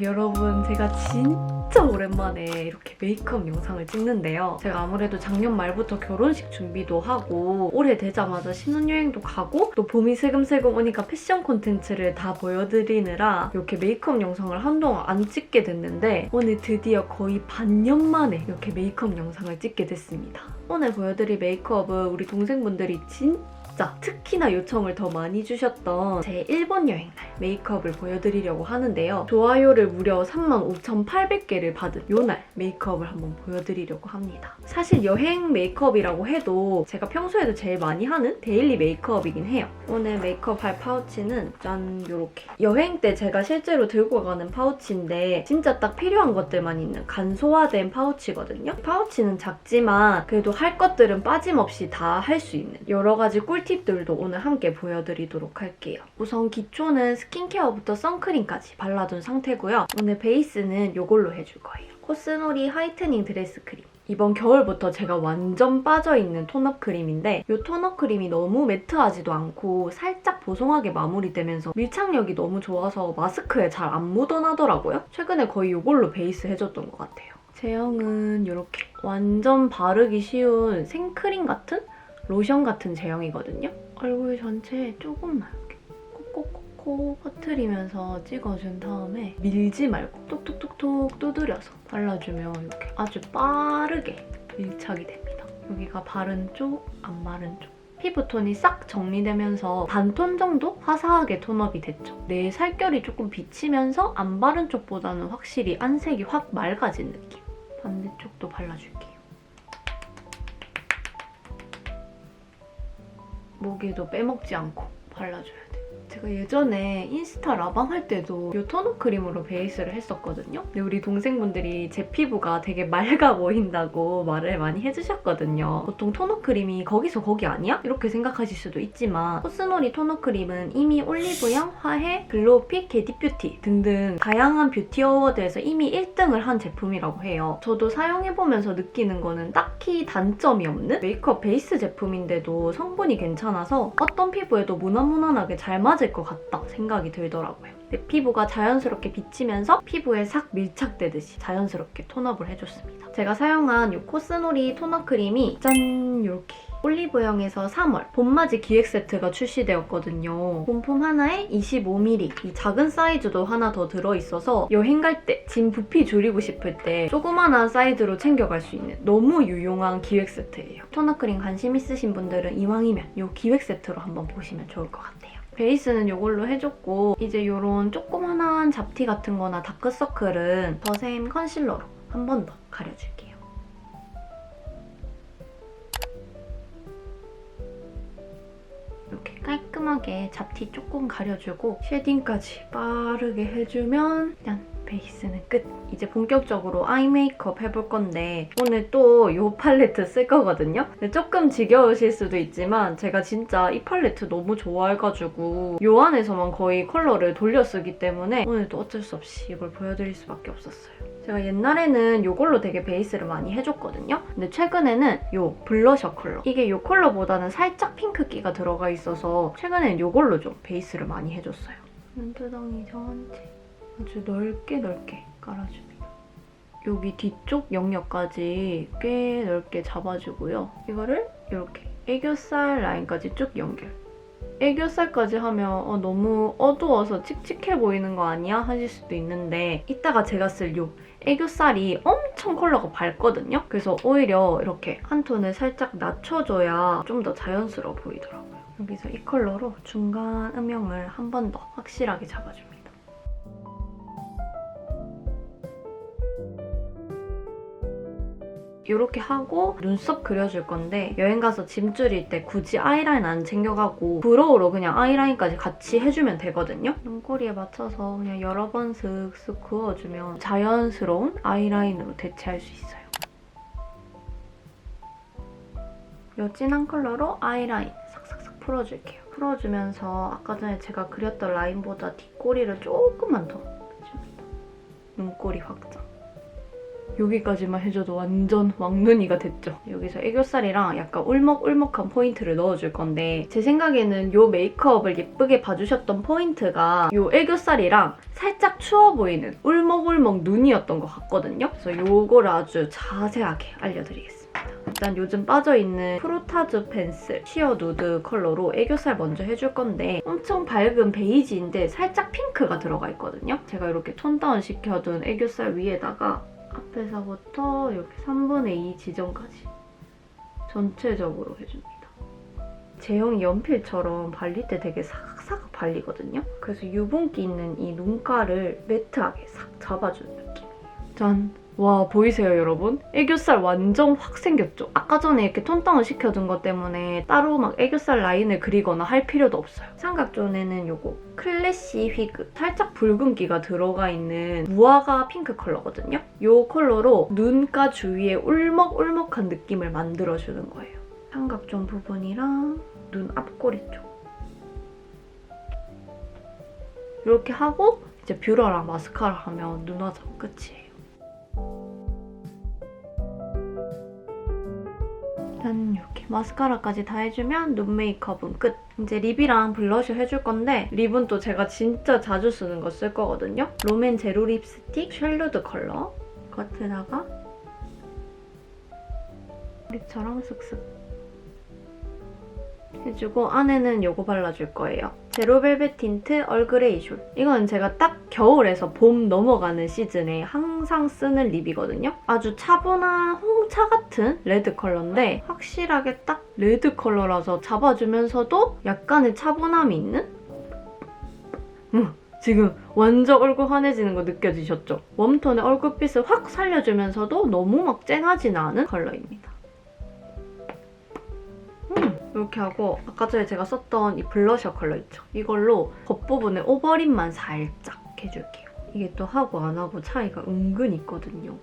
여러분 제가 진짜 오랜만에 이렇게 메이크업 영상을 찍는데요. 제가 아무래도 작년 말부터 결혼식 준비도 하고 올해 되자마자 신혼여행도 가고 또 봄이 슬금슬금 오니까 패션 콘텐츠를 다 보여드리느라 이렇게 메이크업 영상을 한동안 안 찍게 됐는데 오늘 드디어 거의 반년 만에 이렇게 메이크업 영상을 찍게 됐습니다. 오늘 보여드릴 메이크업은 우리 동생분들이 진짜 특히나 요청을 더 많이 주셨던 제 일본 여행 날 메이크업을 보여드리려고 하는데요. 좋아요를 무려 35,800개를 받은 요날 메이크업을 한번 보여드리려고 합니다. 사실 여행 메이크업이라고 해도 제가 평소에도 제일 많이 하는 데일리 메이크업이긴 해요. 오늘 메이크업 할 파우치는 짠 요렇게 여행 때 제가 실제로 들고 가는 파우치인데 진짜 딱 필요한 것들만 있는 간소화된 파우치거든요. 파우치는 작지만 그래도 할 것들은 빠짐없이 다 할 수 있는 여러 가지 꿀팁들도 오늘 함께 보여드리도록 할게요. 우선 기초는 스킨케어부터 선크림까지 발라둔 상태고요. 오늘 베이스는 이걸로 해줄 거예요. 코스놀이 화이트닝 드레스 크림. 이번 겨울부터 제가 완전 빠져있는 톤업 크림인데 이 톤업 크림이 너무 매트하지도 않고 살짝 보송하게 마무리되면서 밀착력이 너무 좋아서 마스크에 잘 안 묻어나더라고요. 최근에 거의 이걸로 베이스 해줬던 것 같아요. 제형은 이렇게 완전 바르기 쉬운 생크림 같은? 로션 같은 제형이거든요. 얼굴 전체에 조금만 이렇게 콕콕콕콕 퍼트리면서 찍어준 다음에 밀지 말고 톡톡톡톡 두드려서 발라주면 이렇게 아주 빠르게 밀착이 됩니다. 여기가 바른 쪽, 안 바른 쪽. 피부톤이 싹 정리되면서 반톤 정도 화사하게 톤업이 됐죠. 내 살결이 조금 비치면서 안 바른 쪽보다는 확실히 안색이 확 맑아진 느낌. 반대쪽도 발라줄게요. 모기도 빼먹지 않고 발라줘야 돼. 제가 예전에 인스타 라방 할 때도 이 토너 크림으로 베이스를 했었거든요. 근데 우리 동생분들이 제 피부가 되게 맑아 보인다고 말을 많이 해주셨거든요. 보통 토너 크림이 거기서 거기 아니야? 이렇게 생각하실 수도 있지만 코스놀이 토너 크림은 이미 올리브영, 화해, 글로우핏, 게디뷰티 등등 다양한 뷰티 어워드에서 이미 1등을 한 제품이라고 해요. 저도 사용해보면서 느끼는 거는 딱히 단점이 없는 메이크업 베이스 제품인데도 성분이 괜찮아서 어떤 피부에도 무난무난하게 잘 맞을 것 같다 생각이 들더라고요. 내 피부가 자연스럽게 비치면서 피부에 싹 밀착되듯이 자연스럽게 톤업을 해줬습니다. 제가 사용한 이 코스놀이 토너 크림이 짠! 이렇게 올리브영에서 3월 봄맞이 기획 세트가 출시되었거든요. 본품 하나에 25ml, 이 작은 사이즈도 하나 더 들어있어서 여행 갈 때 짐 부피 줄이고 싶을 때 조그만한 사이즈로 챙겨갈 수 있는 너무 유용한 기획 세트예요. 토너 크림 관심 있으신 분들은 이왕이면 이 기획 세트로 한번 보시면 좋을 것 같아요. 베이스는 이걸로 해줬고 이제 이런 조그만한 잡티 같은 거나 다크서클은 더샘 컨실러로 한 번 더 가려줄게요. 이렇게 깔끔하게 잡티 조금 가려주고 쉐딩까지 빠르게 해주면 짠! 베이스는 끝! 이제 본격적으로 아이 메이크업 해볼 건데 오늘 또 이 팔레트 쓸 거거든요? 근데 조금 지겨우실 수도 있지만 제가 진짜 이 팔레트 너무 좋아해가지고 이 안에서만 거의 컬러를 돌려 쓰기 때문에 오늘도 어쩔 수 없이 이걸 보여드릴 수밖에 없었어요. 제가 옛날에는 이걸로 되게 베이스를 많이 해줬거든요? 근데 최근에는 이 블러셔 컬러. 이게 이 컬러보다는 살짝 핑크기가 들어가 있어서 최근에는 이걸로 좀 베이스를 많이 해줬어요. 눈두덩이 전체 아주 넓게 깔아줍니다. 여기 뒤쪽 영역까지 꽤 넓게 잡아주고요. 이거를 이렇게 애교살 라인까지 쭉 연결. 애교살까지 하면 너무 어두워서 칙칙해 보이는 거 아니야? 하실 수도 있는데 이따가 제가 쓸 이 애교살이 엄청 컬러가 밝거든요? 그래서 오히려 이렇게 한 톤을 살짝 낮춰줘야 좀 더 자연스러워 보이더라고요. 여기서 이 컬러로 중간 음영을 한 번 더 확실하게 잡아줍니다. 이렇게 하고 눈썹 그려줄 건데 여행 가서 짐 줄일 때 굳이 아이라인 안 챙겨가고 브로우로 그냥 아이라인까지 같이 해주면 되거든요. 눈꼬리에 맞춰서 그냥 여러 번 슥슥 그어주면 자연스러운 아이라인으로 대체할 수 있어요. 이 진한 컬러로 아이라인 싹싹싹 풀어줄게요. 풀어주면서 아까 전에 제가 그렸던 라인보다 뒷꼬리를 조금만 더 해줍니다. 눈꼬리 확장. 여기까지만 해줘도 완전 왕눈이가 됐죠. 여기서 애교살이랑 약간 울먹울먹한 포인트를 넣어줄 건데 제 생각에는 이 메이크업을 예쁘게 봐주셨던 포인트가 이 애교살이랑 살짝 추워 보이는 울먹울먹 눈이었던 것 같거든요. 그래서 이거를 아주 자세하게 알려드리겠습니다. 일단 요즘 빠져있는 프로타즈 펜슬 시어 누드 컬러로 애교살 먼저 해줄 건데 엄청 밝은 베이지인데 살짝 핑크가 들어가 있거든요. 제가 이렇게 톤 다운 시켜둔 애교살 위에다가 앞에서부터 이렇게 3분의 2 지점까지 전체적으로 해줍니다. 제형이 연필처럼 발릴 때 되게 사각사각 발리거든요. 그래서 유분기 있는 이 눈가를 매트하게 싹 잡아주는 느낌이에요. 짠! 와, 보이세요 여러분? 애교살 완전 확 생겼죠? 아까 전에 이렇게 톤 다운 시켜둔 것 때문에 따로 막 애교살 라인을 그리거나 할 필요도 없어요. 삼각존에는 요거 클래시 휘그 살짝 붉은기가 들어가 있는 무화과 핑크 컬러거든요? 요 컬러로 눈가 주위에 울먹울먹한 느낌을 만들어주는 거예요. 삼각존 부분이랑 눈 앞꼬리 쪽 이렇게 하고 이제 뷰러랑 마스카라 하면 눈 화장 끝이에요. 일단 이렇게 마스카라까지 다 해주면 눈 메이크업은 끝! 이제 립이랑 블러셔 해줄 건데 립은 또 제가 진짜 자주 쓰는 거 쓸 거거든요. 롬앤 제로 립스틱 쉘루드 컬러 겉에다가 립처럼 쓱쓱 해주고 안에는 이거 발라줄 거예요. 제로벨벳 틴트 얼그레이 숄. 이건 제가 딱 겨울에서 봄 넘어가는 시즌에 항상 쓰는 립이거든요. 아주 차분한 홍차 같은 레드 컬러인데 확실하게 딱 레드 컬러라서 잡아주면서도 약간의 차분함이 있는? 지금 완전 얼굴 환해지는 거 느껴지셨죠? 웜톤의 얼굴빛을 확 살려주면서도 너무 막 쨍하진 않은 컬러입니다. 이렇게 하고 아까 전에 제가 썼던 이 블러셔 컬러 있죠? 이걸로 겉부분에 오버립만 살짝 해줄게요. 이게 또 하고 안 하고 차이가 은근 있거든요.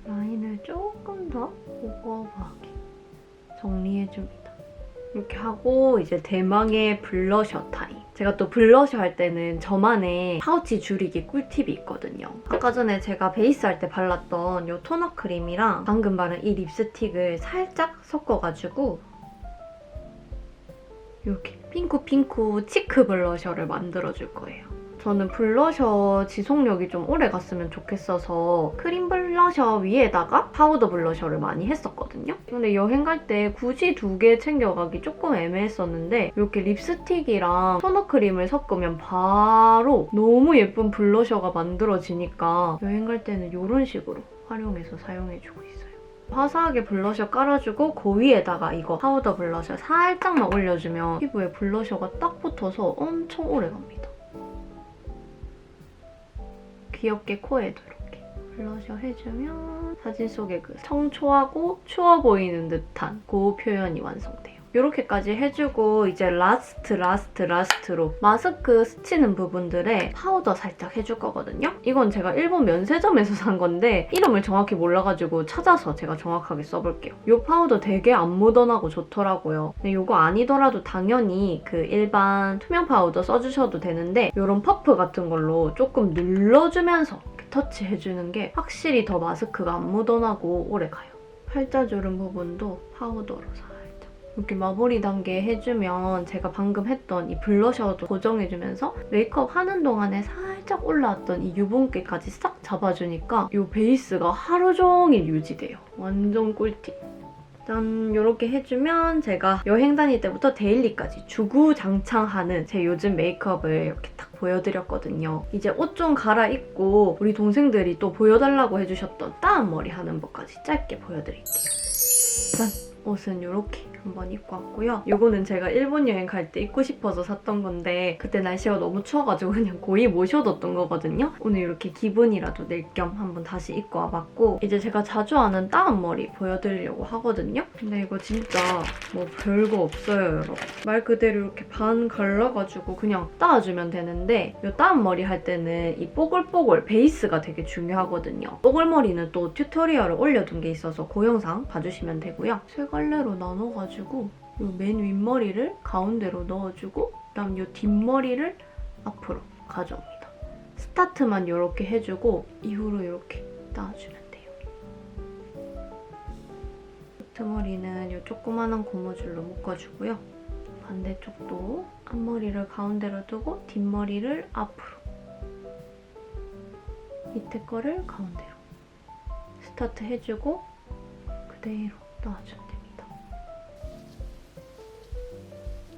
라인을 조금 더 오버하게 정리해줍니다. 이렇게 하고 이제 대망의 블러셔 타임. 제가 또 블러셔 할 때는 저만의 파우치 줄이기 꿀팁이 있거든요. 아까 전에 제가 베이스 할 때 발랐던 이 토너 크림이랑 방금 바른 이 립스틱을 살짝 섞어가지고 이렇게 핑크핑크 치크 블러셔를 만들어줄 거예요. 저는 블러셔 지속력이 좀 오래 갔으면 좋겠어서 크림 블러셔 위에다가 파우더 블러셔를 많이 했었거든요. 근데 여행 갈 때 굳이 2개 챙겨가기 조금 애매했었는데 이렇게 립스틱이랑 토너 크림을 섞으면 바로 너무 예쁜 블러셔가 만들어지니까 여행 갈 때는 이런 식으로 활용해서 사용해주고 있어요. 화사하게 블러셔 깔아주고 그 위에다가 이거 파우더 블러셔 살짝만 올려주면 피부에 블러셔가 딱 붙어서 엄청 오래갑니다. 귀엽게 코에도 이렇게 블러셔 해주면 사진 속에 그 청초하고 추워 보이는 듯한 그 표현이 완성돼요. 이렇게까지 해주고 이제 라스트로 마스크 스치는 부분들에 파우더 살짝 해줄 거거든요. 이건 제가 일본 면세점에서 산 건데 이름을 정확히 몰라가지고 찾아서 제가 정확하게 써볼게요. 이 파우더 되게 안 묻어나고 좋더라고요. 근데 이거 아니더라도 당연히 그 일반 투명 파우더 써주셔도 되는데 이런 퍼프 같은 걸로 조금 눌러주면서 터치해주는 게 확실히 더 마스크가 안 묻어나고 오래가요. 팔자주름 부분도 파우더로 이렇게 마무리 단계 해주면 제가 방금 했던 이 블러셔도 고정해주면서 메이크업 하는 동안에 살짝 올라왔던 이 유분기까지 싹 잡아주니까 이 베이스가 하루 종일 유지돼요. 완전 꿀팁. 짠! 이렇게 해주면 제가 여행 다닐 때부터 데일리까지 주구장창하는 제 요즘 메이크업을 이렇게 딱 보여드렸거든요. 이제 옷 좀 갈아입고 우리 동생들이 또 보여달라고 해주셨던 따은 머리 하는 법까지 짧게 보여드릴게요. 짠! 옷은 이렇게 한번 입고 왔고요. 이거는 제가 일본 여행 갈 때 입고 싶어서 샀던 건데 그때 날씨가 너무 추워가지고 그냥 거의 못 입었던 거거든요. 오늘 이렇게 기분이라도 낼 겸 한번 다시 입고 와봤고 이제 제가 자주 하는 따은 머리 보여드리려고 하거든요. 근데 이거 진짜 뭐 별거 없어요, 여러분. 말 그대로 이렇게 반 갈라가지고 그냥 따아주면 되는데 이 따은 머리 할 때는 이 뽀글뽀글 베이스가 되게 중요하거든요. 뽀글머리는 또 튜토리얼을 올려둔 게 있어서 그 영상 봐주시면 되고요. 세 갈래로 나눠가지고 이 맨 윗머리를 가운데로 넣어주고 그다음 이 뒷머리를 앞으로 가져옵니다. 스타트만 이렇게 해주고 이후로 이렇게 따주면 돼요. 뒷머리는 이 조그만한 고무줄로 묶어주고요. 반대쪽도 앞머리를 가운데로 두고 뒷머리를 앞으로, 밑에 거를 가운데로 스타트 해주고 그대로 놔주면 됩니다.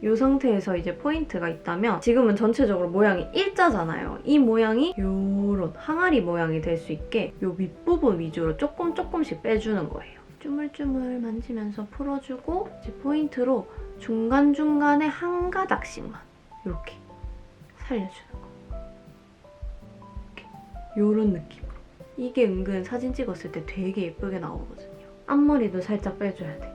이 상태에서 이제 포인트가 있다면, 지금은 전체적으로 모양이 일자잖아요. 이 모양이 요런 항아리 모양이 될 수 있게 요 윗부분 위주로 조금씩 빼주는 거예요. 주물주물 만지면서 풀어주고 이제 포인트로 중간중간에 한 가닥씩만 이렇게 살려주는 거. 이렇게 요런 느낌으로. 이게 은근 사진 찍었을 때 되게 예쁘게 나오거든요. 앞머리도 살짝 빼줘야 돼.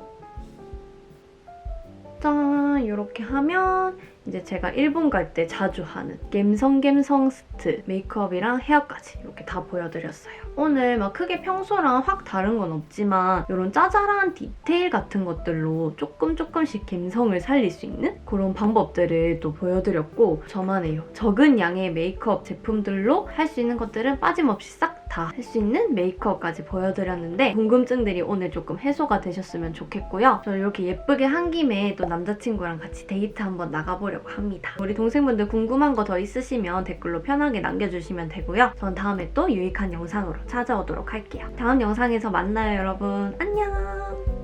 짠! 이렇게 하면 이제 제가 일본 갈 때 자주 하는 갬성갬성 스트 메이크업이랑 헤어까지 이렇게 다 보여드렸어요. 오늘 막 크게 평소랑 확 다른 건 없지만 이런 짜잘한 디테일 같은 것들로 조금씩 감성을 살릴 수 있는 그런 방법들을 또 보여드렸고, 저만의 적은 양의 메이크업 제품들로 할 수 있는 것들은 빠짐없이 싹 다 할 수 있는 메이크업까지 보여드렸는데, 궁금증들이 오늘 조금 해소가 되셨으면 좋겠고요. 저는 이렇게 예쁘게 한 김에 또 남자친구랑 같이 데이트 한번 나가보려고 합니다. 우리 동생분들 궁금한 거 더 있으시면 댓글로 편하게 남겨주시면 되고요. 전 다음에 또 유익한 영상으로 찾아오도록 할게요. 다음 영상에서 만나요, 여러분. 안녕!